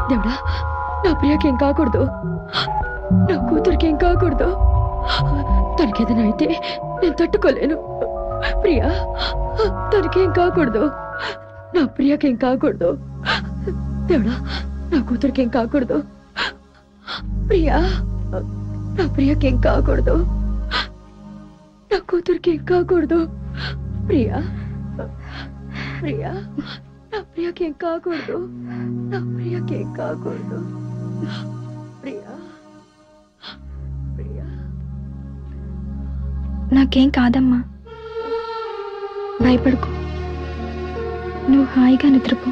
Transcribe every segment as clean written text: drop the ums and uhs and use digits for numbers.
దేవుడా, నా ప్రియాకేం కాకూడదు, నా కూతురికేం కాకూడదు. తనకేదైనా అయితే నేను తట్టుకోలేను. ప్రియా, తనకేం కాకూడదు, నా ప్రియాకేం కాకూడదు. దేవుడా, నా కూతురికేం కాకూడదు. ప్రియా, నా ప్రియాకేం కాకూడదు, నా కూతురికేం కాకూడదు. ప్రియా, ప్రియా, నా ప్రియాకేం కాకూడదు, నా ప్రియాకేం కాకూడదు. ప్రియా, ప్రియా. నాకేం కాదమ్మా, భయపడుకో, నువ్వు హాయిగా నిద్రపో.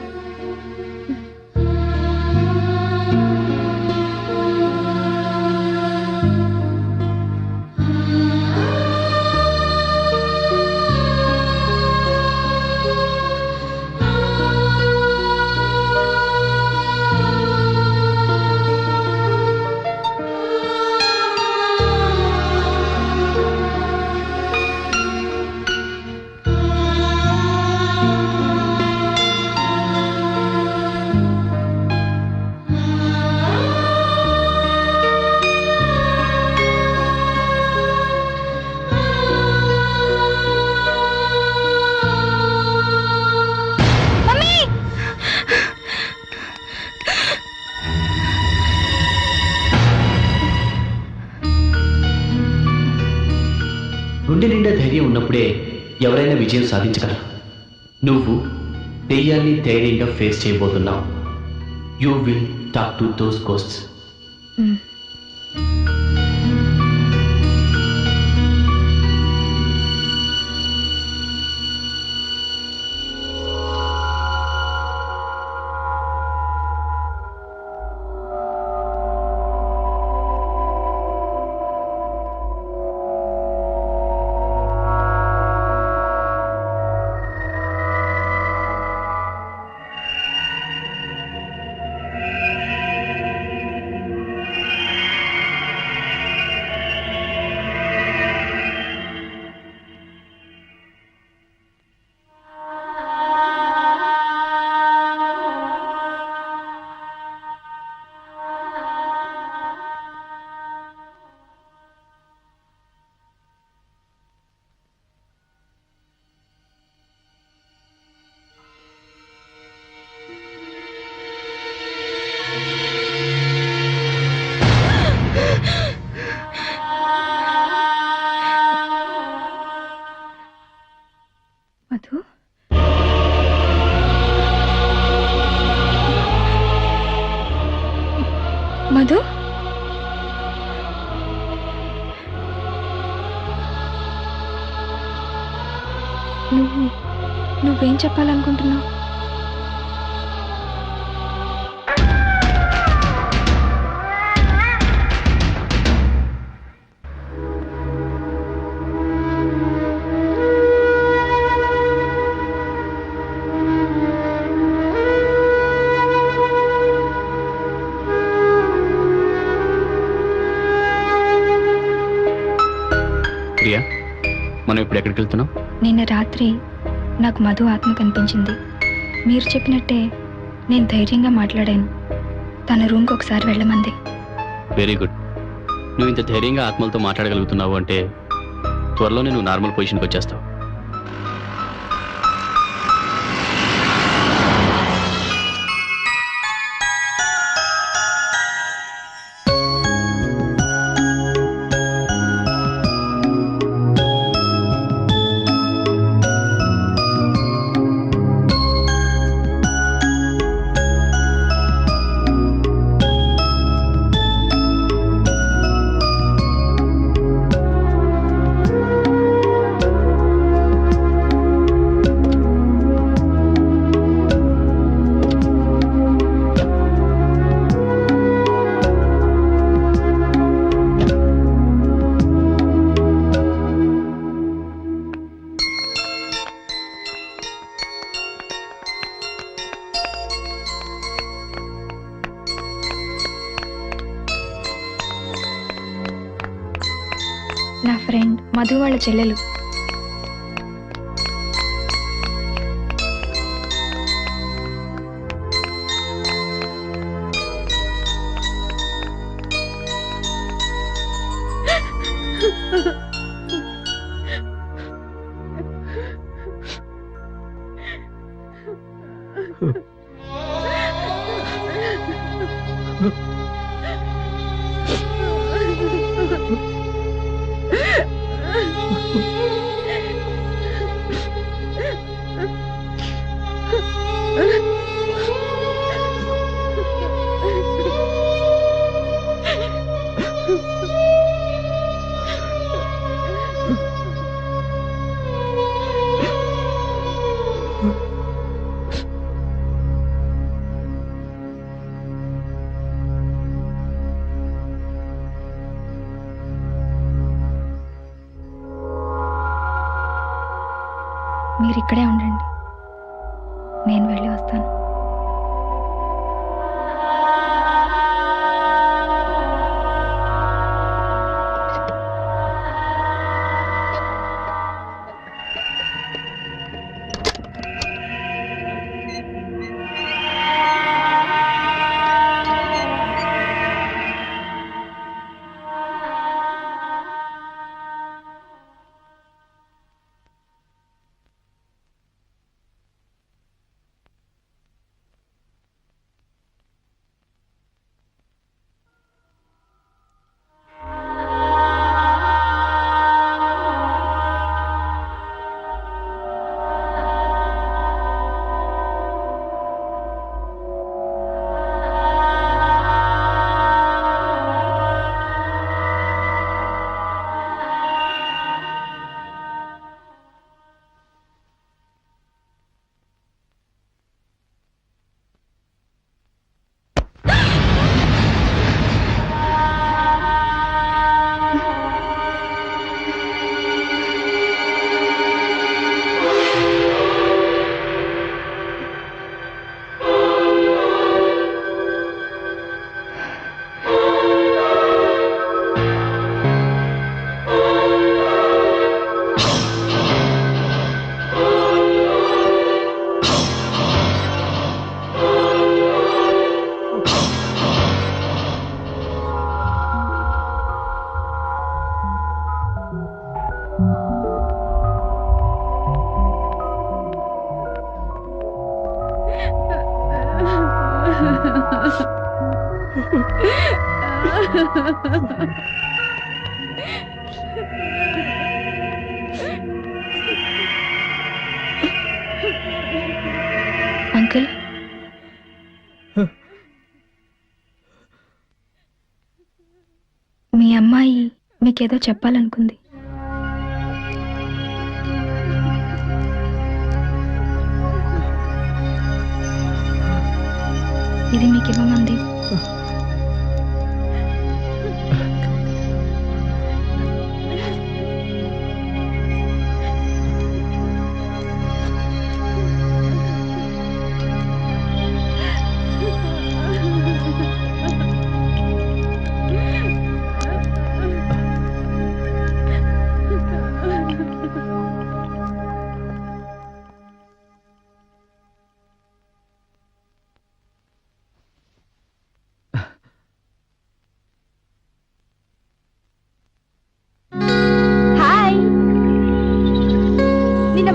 గుండె నిండా ధైర్యం ఉన్నప్పుడే ఎవరైనా విజయం సాధించగలరు. నువ్వు దెయ్యాన్ని ధైర్యంగా ఫేస్ చేయబోతున్నావు. You will talk to those ghosts. Madhu, Madhu, నువ్వేం చెప్పాలనుకుంటున్నావు? ప్రియా, మనం ఇప్పుడు ఎక్కడికి వెళ్తున్నాం? నిన్న రాత్రి నాకు మధు ఆత్మ కనిపించింది. మీరు చెప్పినట్టే నేను ధైర్యంగా మాట్లాడాను. తన రూమ్కి ఒకసారి వెళ్ళమంది. Very good. నువ్వు ఇంత ధైర్యంగా ఆత్మలతో మాట్లాడగలుగుతున్నావు అంటే త్వరలోనే నువ్వు నార్మల్ పొజిషన్కి వచ్చేస్తావు. నా ఫ్రెండ్ మధు వాళ్ళ చెల్లెలు. మీరు ఇక్కడే ఉండండి, నేను వెళ్ళి వస్తాను. అంకుల్, మీ అమ్మాయి మీకేదో చెప్పాలనుకుంది. ఇది మీకు ఇవ్వమంది.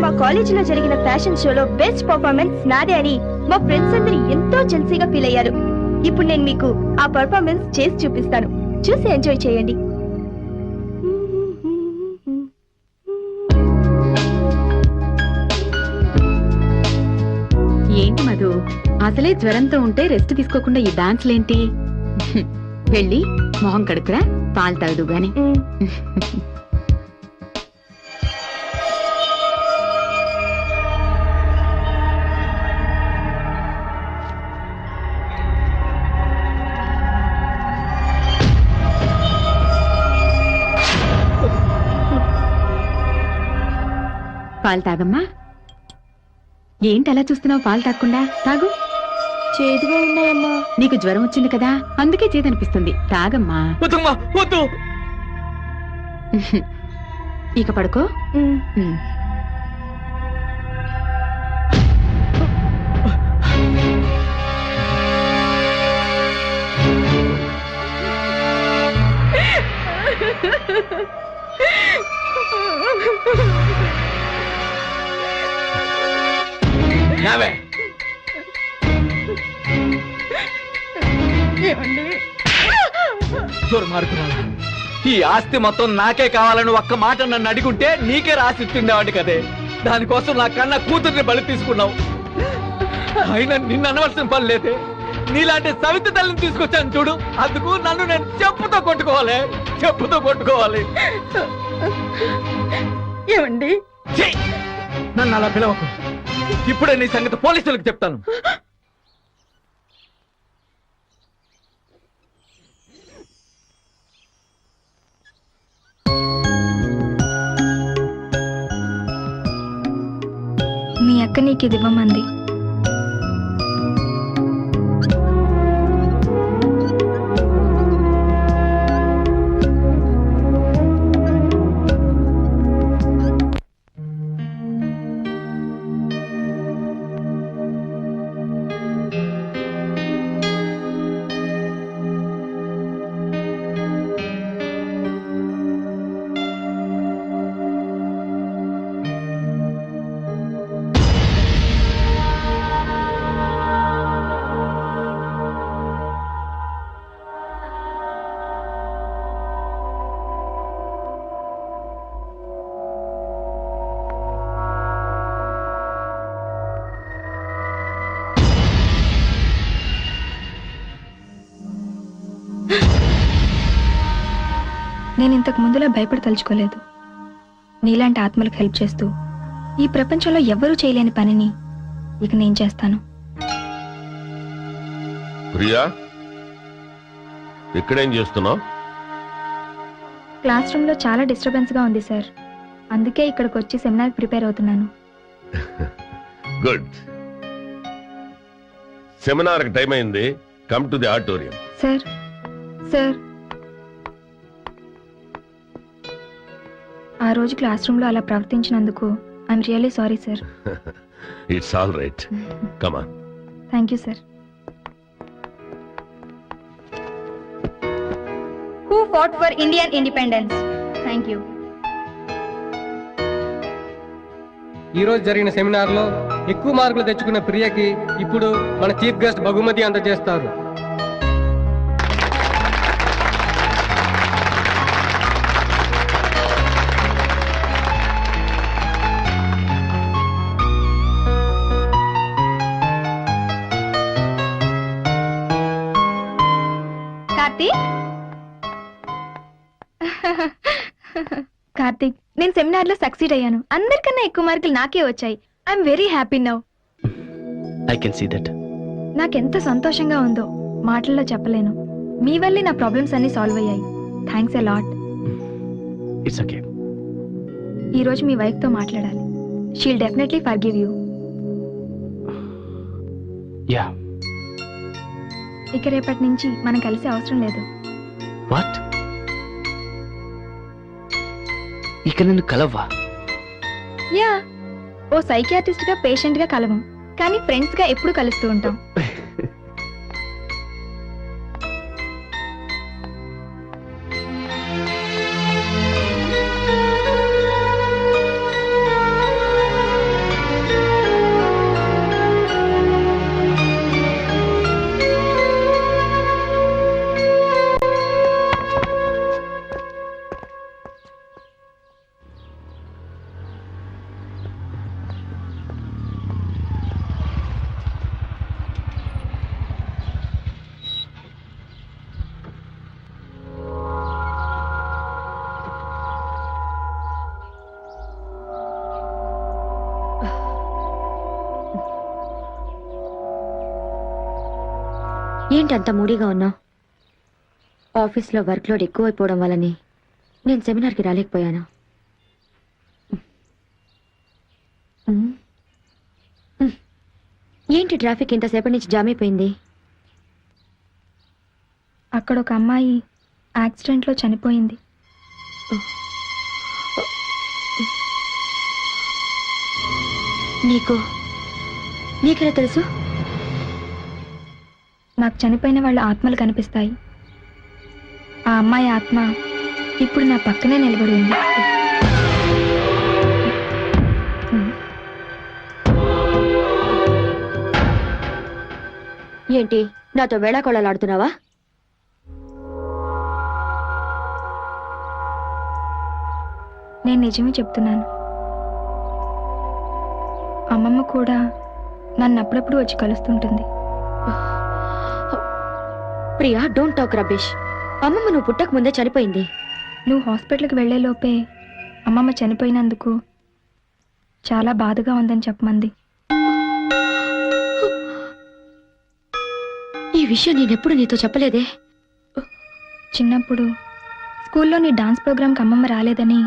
మా కాలేజీలో జరిగిన ఫ్యాషన్ షోలో బెస్ట్ పర్ఫార్మెన్స్ నాదే అని మా ఫ్రెండ్స్ అందరూ ఎంతో జెల్సీగా ఫీల్ అయ్యారు. ఇప్పుడు నేను మీకు ఆ పర్ఫార్మెన్స్ చేసి చూపిస్తాను, చూసి ఎంజాయ్ చేయండి. ఏంటి మధు, అసలే జ్వరంతో ఉంటే రెస్ట్ తీసుకోకుండా ఈ డాన్స్లేంటి? వెళ్ళి మొహం కడుకురా, పాలు తాగదు గాని. పాలు తాగమ్మా. ఏంటి అలా చూస్తున్నావు? పాలు తాగకుండా తాగు. చేదుగా ఉన్నాయమ్మా. నీకు జ్వరం వచ్చింది కదా, అందుకే చేదనిపిస్తుంది. తాగమ్మా. ఇక పడుకో. ఈ ఆస్తి మొత్తం నాకే కావాలని ఒక్క మాట నన్ను అడిగుంటే నీకే రాసి ఇచ్చిండేవాడి కదే. దానికోసం నా కన్న కూతుర్ని బలి తీసుకున్నావు. అయినా నిన్ను అనవలసిన పని లేదే. నీలాంటి సవితి తల్లిని తీసుకొచ్చాను చూడు, అందుకు నన్ను నేను చెప్పుతో కొట్టుకోవాలి. ఏమండి, నన్ను అలా పిలవకు. ఇప్పుడే నీ సంగతి పోలీసులకు చెప్తాను. అక్క నీకు ఇది ఇవ్వమంది. నేను ఇంతకు ముందులా భయపడి తలుచుకోలేదు. నీలాంటి ఆత్మలకు హెల్ప్ చేస్తూ ఈ ప్రపంచంలో ఎవ్వరూ చేయలేని పనిని ఇక నేను చేస్తాను. ప్రియా, ఇక్కడేం చేస్తున్నావు? క్లాస్ రూమ్లో చాలా డిస్టర్బెన్స్గా ఉంది సార్, అందుకే ఇక్కడికి వచ్చి సెమినార్ ప్రిపేర్ అవుతున్నాను. గుడ్. సెమినార్కి టైం అయింది, come to the auditorium. Sir sir ఆ రోజు క్లాస్ రూమ్లో అలా ప్రవర్తించినందుకు I'm really sorry sir. It's all right, come on. Thank you sir. Who fought for Indian independence? Thank you. ఈ రోజు జరిగిన సెమినార్లో ఎక్కువ మార్కులు తెచ్చుకున్న ప్రియకి ఇప్పుడు మన చీఫ్ గెస్ట్ బహుమతి అందజేస్తారు. కార్తీక్, నేను సెమినార్ లో సక్సీడ్ అయ్యాను. అందరికన్నా ఎక్కువ మార్కులు నాకే వచ్చాయి. I'm very happy now. I can see that. నాకెంత సంతోషంగా ఉందో మాటల్లో చెప్పలేను. మీ వల్లే నా ప్రాబ్లమ్స్ అన్ని సాల్వ్ అయ్యాయి. Thanks a lot. It's okay. ఈ రోజు మీ వైఫ్ తో మాట్లాడాలి. She'll definitely forgive you. Yeah. ఇక రేపటి నుంచి మనం కలిసే అవసరం లేదు. వాట్? ఇక నన్ను కలవ్వా? యా. ఓ సైకియాట్రిస్ట్ గా పేషెంట్ గా కలవం, కానీ ఫ్రెండ్స్ గా ఎప్పుడు కలుస్తూ ఉంటాం. ఏంటి అంత మూడీగా ఉన్నావు? ఆఫీస్లో వర్క్ లోడ్ ఎక్కువైపోవడం వల్లని నేను సెమినార్కి రాలేకపోయాను. ఏంటి ట్రాఫిక్ ఇంతసేపటి నుంచి జామ్ అయిపోయింది? అక్కడ ఒక అమ్మాయి యాక్సిడెంట్లో చనిపోయింది. నీకెలా తెలుసు? నాకు చనిపోయిన వాళ్ళ ఆత్మలు కనిపిస్తాయి. ఆ అమ్మాయి ఆత్మ ఇప్పుడు నా పక్కనే నిలబడి ఉంది. ఏంటి నాతో వేళాకోళాలాడుతున్నావా? నేను నిజమే చెప్తున్నాను. అమ్మమ్మ కూడా నన్ను అప్పుడప్పుడు వచ్చి కలుస్తుంటుంది. Priya, don't talk rubbish. అమ్మమ్మ నువ్వు పుట్టక ముందే చనిపోయింది. నువ్వు హాస్పిటల్కి వెళ్లే లోపే అమ్మమ్మ చనిపోయినందుకు చాలా బాధగా ఉందని చెప్పమంది. ఈ విషయం నేనెప్పుడు నీతో చెప్పలేదే. చిన్నప్పుడు స్కూల్లో నీ డాన్స్ ప్రోగ్రాంకి అమ్మమ్మ రాలేదని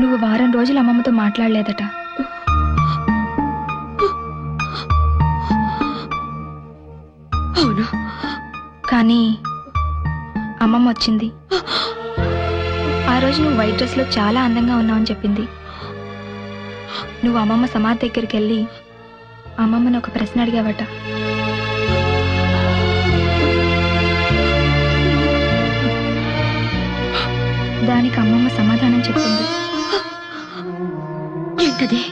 నువ్వు వారం రోజులు అమ్మమ్మతో మాట్లాడలేదట. కానీ అమ్మమ్మ వచ్చింది. ఆ రోజు నువ్వు వైట్ డ్రెస్లో చాలా అందంగా ఉన్నావని చెప్పింది. నువ్వు అమ్మమ్మ సమాధి దగ్గరికి వెళ్ళి అమ్మమ్మని ఒక ప్రశ్న అడిగావట. దానికి అమ్మమ్మ సమాధానం చెప్పింది. ఏంటది?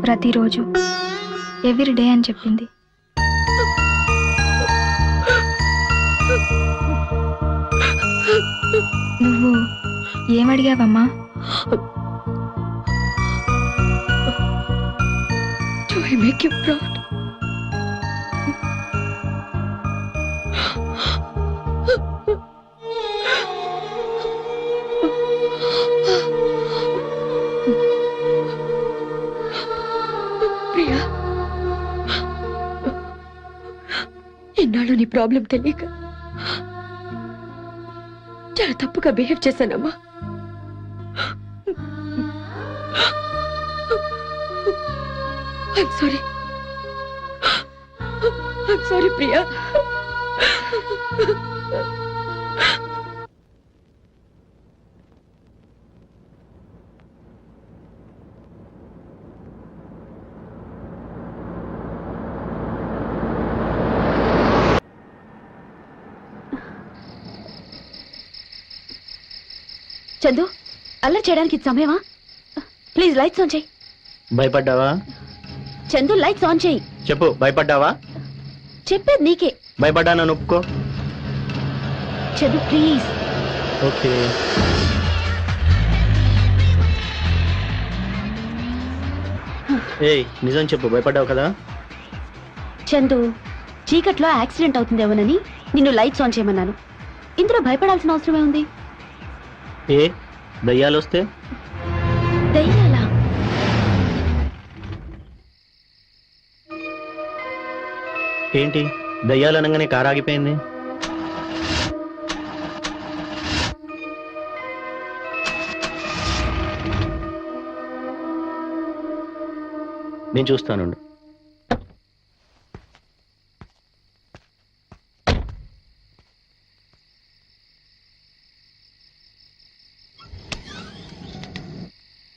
ప్రతిరోజు ఎవ్రీ డే అని చెప్పింది. నువ్వు ఏమడిగావమ్మా? Do I make you proud? Priya, ఇన్నాళ్ళు నీ ప్రాబ్లం తెలియక చాలా తప్పుగా బిహేవ్ చేశానమ్మా. I'm sorry. I'm sorry, Priya. Chandu, అల్లరి చేయడానికి ఇది సమయమా? ప్లీజ్ లైట్స్ ఆన్ చేయి. భయపడ్డావా? చందు, లైట్స్ ఆన్ చేయి. చెప్పు, భయపడ్డావా? చెప్పేది నీకే. భయపడ్డానని ఒప్పుకో. చందు ప్లీజ్. ఓకే. ఏయ్, నిజం చెప్పు, భయపడ్డావు కదా? చందు, చీకట్లో యాక్సిడెంట్ అవుతుందేమోనని నిన్ను లైట్స్ ఆన్ చేయమన్నాను. ఇందులో భయపడాల్సిన అవసరమే ఉంది? ఏ దయ్యాలు వస్తే? దయ్యాలా? ఏంటి, దయ్యాలు అనగానే కారు ఆగిపోయింది? నేను చూస్తానుండు.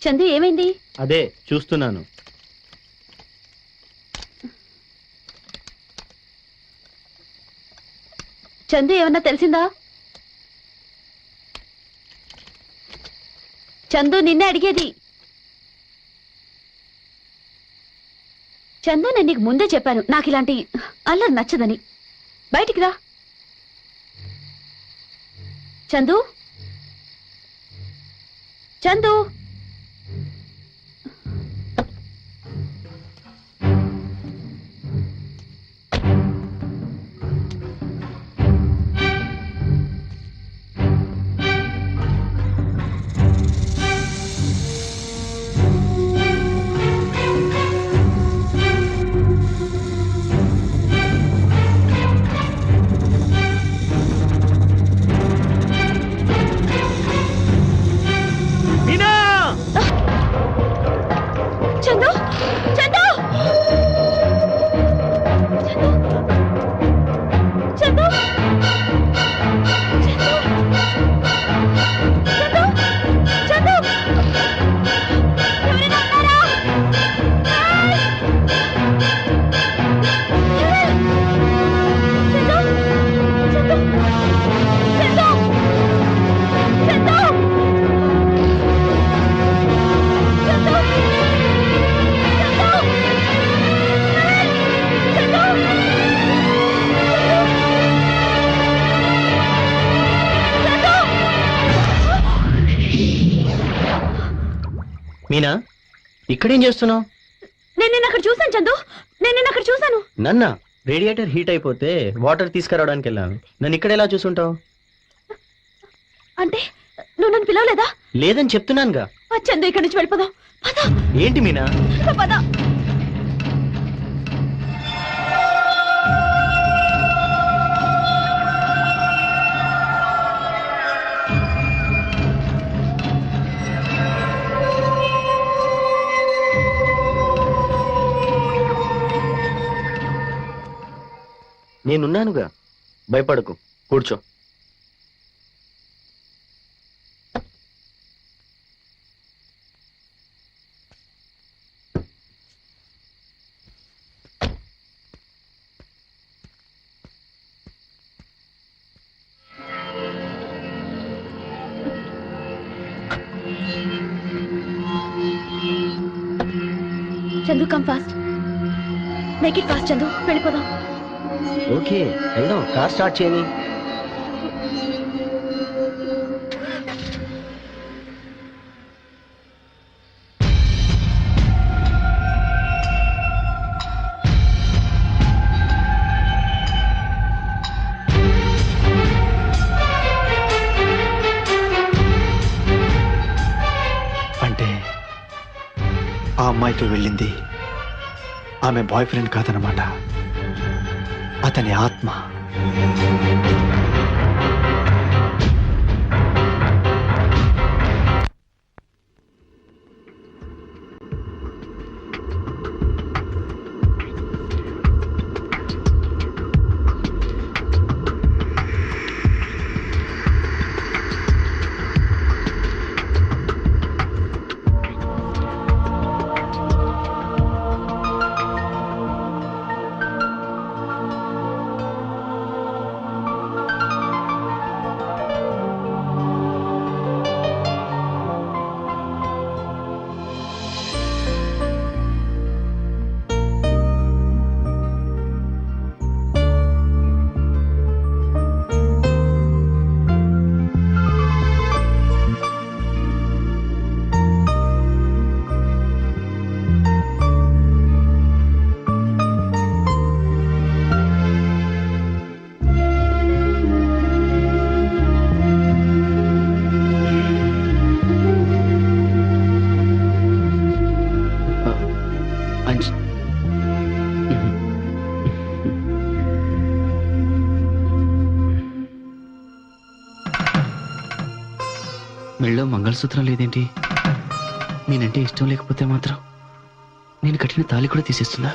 చందు, ఏమైంది? అదే చూస్తున్నాను. చందు, ఏమన్నా తెలిసిందా? చందు, నిన్నే అడిగేది. చందు, నేను నీకు ముందే చెప్పాను నాకు ఇలాంటి అల్లరి నచ్చదని. బయటికి రా. చందు, చందు. చందు, చందు, చందు, చందు, చందు, చందు, ఎవరైనా ఉన్నారా? చందు, చందు, చందు, చందు. మీనా, ఇక్కడేం చేస్తున్నావు? నేను నిన్న అక్కడ చూశాను చందు, నేను నిన్న అక్కడ చూశాను. నన్న రేడియేటర్ హీట్ అయిపోతే వాటర్ తీసుకురావడానికి వెళ్ళాను. నన్ను ఇక్కడ ఎలా చూసుంటావు? అంటే నువ్వు నన్ను పిలవలేదా? లేదని చెప్తున్నానుగా. చందు, ఇక్కడి నుంచి వెళ్ళిపోదాం. పద. ఏంటి మీనా? పద. నేనున్నానుగా. భయపడకు, కూర్చో. Chandu come fast, make it fast Chandu, వెళ్ళిపోదాం. ఓకే, వెళ్దాం. కార్ స్టార్ట్ చేయని. అంటే ఆ అమ్మాయితో వెళ్ళింది ఆమె బాయ్ ఫ్రెండ్ కాదనమాట, అతని ఆత్మ. మెళ్ళో మంగళసూత్రం లేదేంటి? నేనంటే ఇష్టం లేకపోతే మాత్రం నేను కట్టిన తాళి కూడా తీసేస్తున్నా.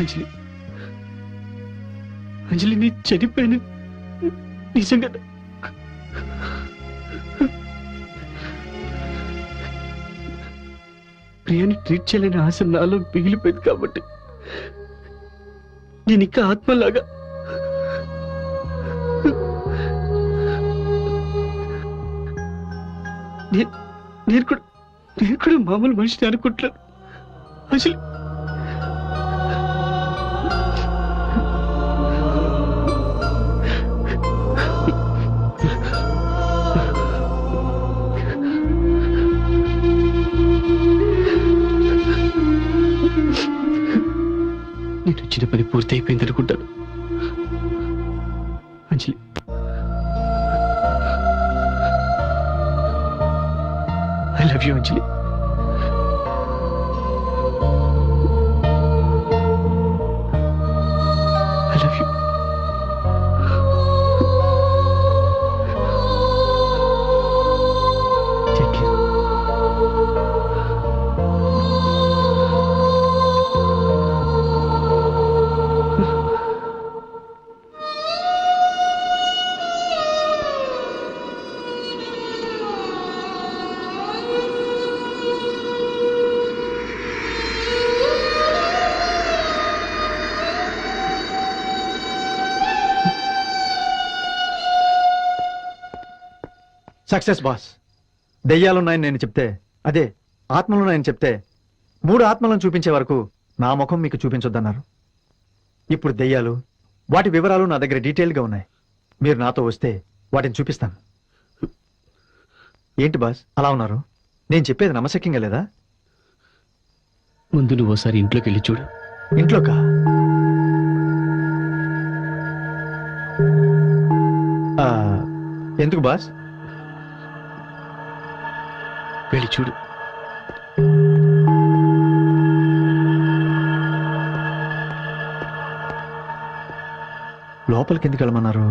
అంజలి, అంజలి నీ చనిపోయాను నిజంగా. ప్రియాని ట్రీట్ చేయాలని ఆశ నాలో మిగిలిపోయింది కాబట్టి నేను ఇంకా ఆత్మలాగా నేను కూడా మామూలు మనిషిని అనుకుంటున్నాను. అసలు నేను వచ్చిన పని పూర్తి అయిపోయింది అనుకుంటాను. Anjali. I love you Anjali. I love you. Take care. Success boss. దెయ్యాలున్నాయని నేను చెప్తే, అదే ఆత్మలున్నాయని చెప్తే 3 ఆత్మలను చూపించే వరకు నా ముఖం మీకు చూపించొద్దన్నారు. ఇప్పుడు దెయ్యాలు, వాటి వివరాలు నా దగ్గర డీటెయిల్గా ఉన్నాయి. మీరు నాతో వస్తే వాటిని చూపిస్తాను. ఏంటి బాస్ అలా ఉన్నారు? నేను చెప్పేది నమ్మశక్యంగా లేదా? ముందు నువ్వు ఒకసారి ఇంట్లోకి వెళ్ళి చూడు. ఇంట్లోకా? ఆ, ఎందుకు బాస్? వెళ్ళి చూడు. లోపలికి ఎందుకు వెళ్ళమన్నారు?